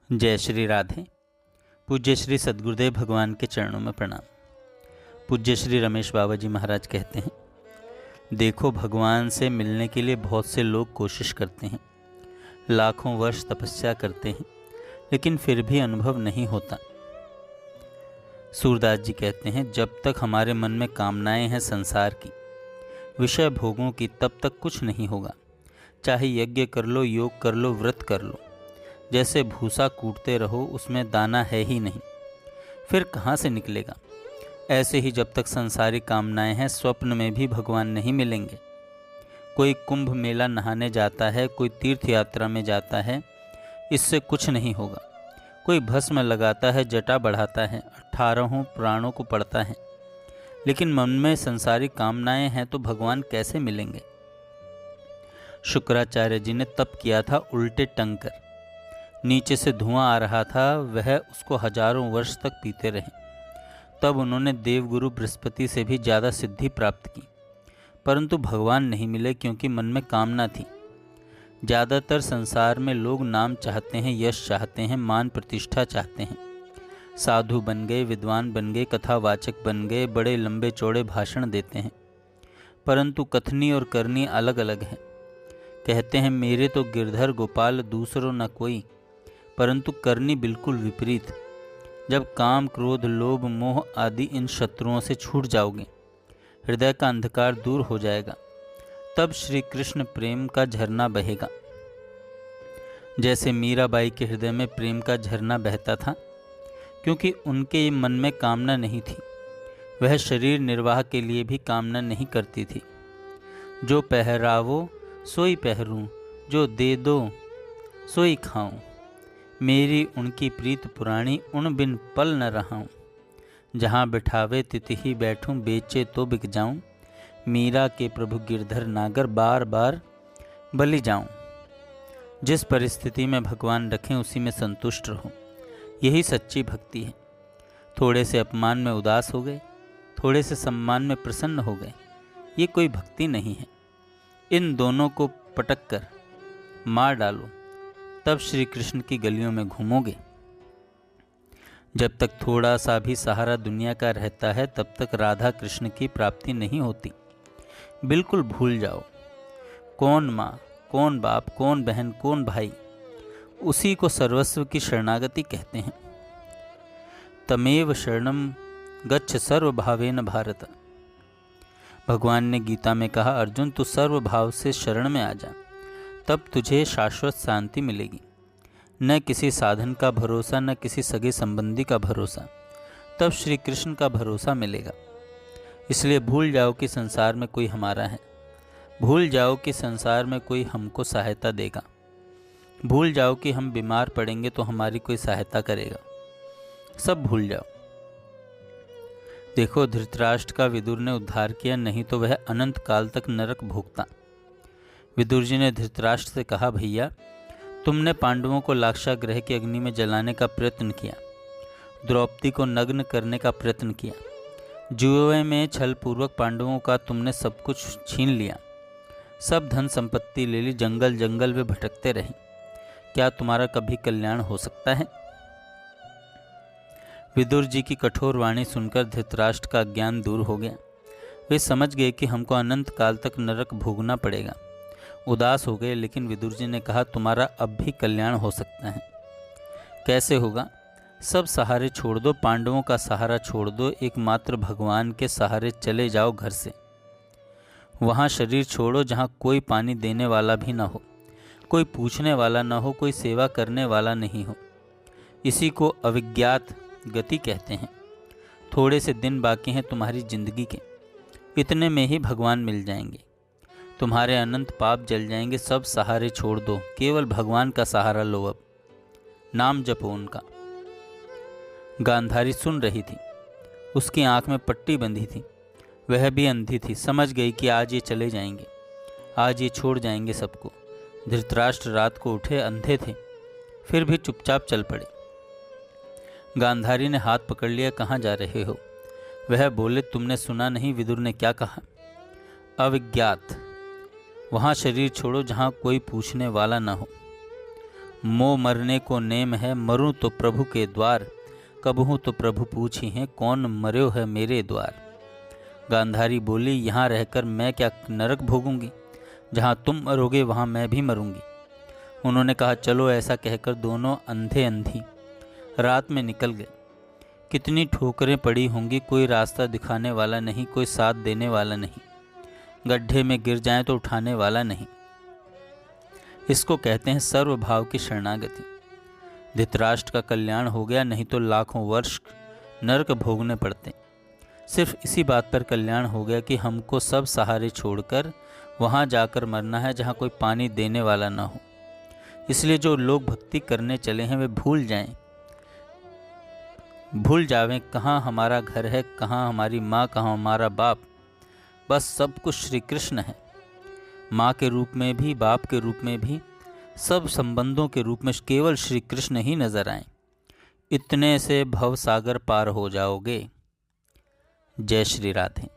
जय श्री राधे। पूज्य श्री सद्गुरुदेव भगवान के चरणों में प्रणाम। पूज्य श्री रमेश बाबा जी महाराज कहते हैं, देखो भगवान से मिलने के लिए बहुत से लोग कोशिश करते हैं, लाखों वर्ष तपस्या करते हैं, लेकिन फिर भी अनुभव नहीं होता। सूरदास जी कहते हैं, जब तक हमारे मन में कामनाएं हैं संसार की, विषय भोगों की, तब तक कुछ नहीं होगा। चाहे यज्ञ कर लो, योग कर लो, व्रत कर लो, जैसे भूसा कूटते रहो उसमें दाना है ही नहीं, फिर कहाँ से निकलेगा। ऐसे ही जब तक संसारी कामनाएं हैं, स्वप्न में भी भगवान नहीं मिलेंगे। कोई कुंभ मेला नहाने जाता है, कोई तीर्थ यात्रा में जाता है, इससे कुछ नहीं होगा। कोई भस्म लगाता है, जटा बढ़ाता है, 18 पुराणों को पढ़ता है, लेकिन मन में संसारी कामनाएं हैं तो भगवान कैसे मिलेंगे। शुक्राचार्य जी ने तप किया था उल्टे टंग कर, नीचे से धुआं आ रहा था, वह उसको हजारों वर्ष तक पीते रहे। तब उन्होंने देवगुरु बृहस्पति से भी ज़्यादा सिद्धि प्राप्त की, परंतु भगवान नहीं मिले, क्योंकि मन में कामना थी। ज़्यादातर संसार में लोग नाम चाहते हैं, यश चाहते हैं, मान प्रतिष्ठा चाहते हैं। साधु बन गए, विद्वान बन गए, कथावाचक बन गए, बड़े लंबे चौड़े भाषण देते हैं, परंतु कथनी और करनी अलग अलग है। कहते हैं, मेरे तो गिरधर गोपाल दूसरों न कोई, परंतु करनी बिल्कुल विपरीत। जब काम, क्रोध, लोभ, मोह आदि इन शत्रुओं से छूट जाओगे, हृदय का अंधकार दूर हो जाएगा, तब श्री कृष्ण प्रेम का झरना बहेगा। जैसे मीराबाई के हृदय में प्रेम का झरना बहता था, क्योंकि उनके मन में कामना नहीं थी। वह शरीर निर्वाह के लिए भी कामना नहीं करती थी। जो पहरावो सोई पहरूं, जो दे दो सोई खाऊं, मेरी उनकी प्रीत पुरानी, उन बिन पल न रहाऊं। जहाँ बिठावे तिति ही बैठूं, बेचे तो बिक जाऊं, मीरा के प्रभु गिरधर नागर, बार बार बलि जाऊं। जिस परिस्थिति में भगवान रखें उसी में संतुष्ट रहो, यही सच्ची भक्ति है। थोड़े से अपमान में उदास हो गए, थोड़े से सम्मान में प्रसन्न हो गए, ये कोई भक्ति नहीं है। इन दोनों को पटक कर मार डालो, तब श्री कृष्ण की गलियों में घूमोगे। जब तक थोड़ा सा भी सहारा दुनिया का रहता है, तब तक राधा कृष्ण की प्राप्ति नहीं होती। बिल्कुल भूल जाओ, कौन माँ, कौन बाप, कौन बहन, कौन भाई, उसी को सर्वस्व की शरणागति कहते हैं। तमेव शरणम गच्छ सर्वभावेन भारत। भगवान ने गीता में कहा, अर्जुन तू सर्वभाव से शरण में आ जा, तब तुझे शाश्वत शांति मिलेगी। न किसी साधन का भरोसा, न किसी सगे संबंधी का भरोसा, तब श्री कृष्ण का भरोसा मिलेगा। इसलिए भूल जाओ कि संसार में कोई हमारा है, भूल जाओ कि संसार में कोई हमको सहायता देगा, भूल जाओ कि हम बीमार पड़ेंगे तो हमारी कोई सहायता करेगा। सब भूल जाओ। देखो, धृतराष्ट्र का विदुर ने उद्धार किया, नहीं तो वह अनंत काल तक नरक भोगता। विदुर जी ने धृतराष्ट्र से कहा, भैया तुमने पांडवों को लाक्षागृह की अग्नि में जलाने का प्रयत्न किया, द्रौपदी को नग्न करने का प्रयत्न किया, जुए में छल पूर्वक पांडवों का तुमने सब कुछ छीन लिया, सब धन संपत्ति ले ली, जंगल जंगल में भटकते रहे। क्या तुम्हारा कभी कल्याण हो सकता है? विदुर जी की कठोर वाणी सुनकर धृतराष्ट्र का ज्ञान दूर हो गया। वे समझ गए कि हमको अनंत काल तक नरक भोगना पड़ेगा। उदास हो गए, लेकिन विदुर जी ने कहा, तुम्हारा अब भी कल्याण हो सकता है। कैसे होगा? सब सहारे छोड़ दो, पांडवों का सहारा छोड़ दो, एकमात्र भगवान के सहारे चले जाओ घर से। वहाँ शरीर छोड़ो जहाँ कोई पानी देने वाला भी ना हो, कोई पूछने वाला ना हो, कोई सेवा करने वाला नहीं हो। इसी को अविज्ञात गति कहते हैं। थोड़े से दिन बाकी हैं तुम्हारी जिंदगी के, इतने में ही भगवान मिल जाएंगे, तुम्हारे अनंत पाप जल जाएंगे। सब सहारे छोड़ दो, केवल भगवान का सहारा लो। अब नाम जपो उनका। गांधारी सुन रही थी, उसकी आंख में पट्टी बंधी थी, वह भी अंधी थी। समझ गई कि आज ये चले जाएंगे, आज ये छोड़ जाएंगे सबको। धृतराष्ट्र रात को उठे, अंधे थे, फिर भी चुपचाप चल पड़े। गांधारी ने हाथ पकड़ लिया, कहाँ जा रहे हो? वह बोले, तुमने सुना नहीं विदुर ने क्या कहा? अविज्ञात। वहाँ शरीर छोड़ो जहाँ कोई पूछने वाला न हो। मो मरने को नेम है, मरूं तो प्रभु के द्वार। कबहूँ तो प्रभु पूछी हैं, कौन मर्यो है मेरे द्वार। गांधारी बोली, यहाँ रहकर मैं क्या नरक भोगूंगी, जहाँ तुम मरोगे वहाँ मैं भी मरूंगी। उन्होंने कहा, चलो। ऐसा कहकर दोनों अंधे अंधी रात में निकल गए। कितनी ठोकरें पड़ी होंगी, कोई रास्ता दिखाने वाला नहीं, कोई साथ देने वाला नहीं, गड्ढे में गिर जाएं तो उठाने वाला नहीं। इसको कहते हैं सर्वभाव की शरणागति। धृतराष्ट्र का कल्याण हो गया, नहीं तो लाखों वर्ष नरक भोगने पड़ते। सिर्फ इसी बात पर कल्याण हो गया कि हमको सब सहारे छोड़कर वहाँ जाकर मरना है जहाँ कोई पानी देने वाला ना हो। इसलिए जो लोग भक्ति करने चले हैं वे भूल जावें कहाँ हमारा घर है, कहाँ हमारी माँ, कहाँ हमारा बाप। बस सब कुछ श्री कृष्ण है। माँ के रूप में भी, बाप के रूप में भी, सब संबंधों के रूप में केवल श्री कृष्ण ही नजर आए। इतने से भव सागर पार हो जाओगे। जय श्री राधे।